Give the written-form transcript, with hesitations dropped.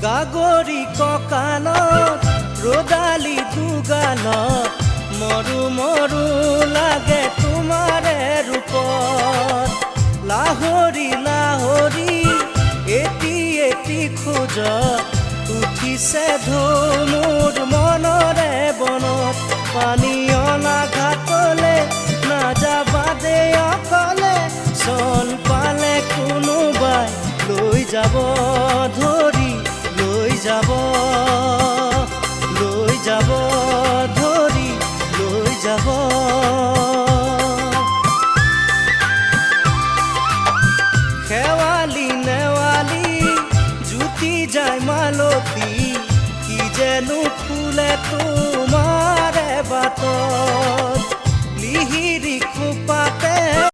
গাগৰি কঁকালত ৰদালি দুগালত মৰু মৰু লাগে তোমাৰে ৰূপত লাহৰি লাহৰি এটি এটি খোজ উঠিছে ধুমুৰ মনৰে বনত পানী অনা ঘাটলে নাযাবা দে অকলে চন পালে কোনোবাই লৈ যাব ধৰি লৈ যাব ধৰি লৈ যাব খেৱালি নেৱালি জুতি যায় মালতী কি যেনো ফুলে তোমাৰে বাটত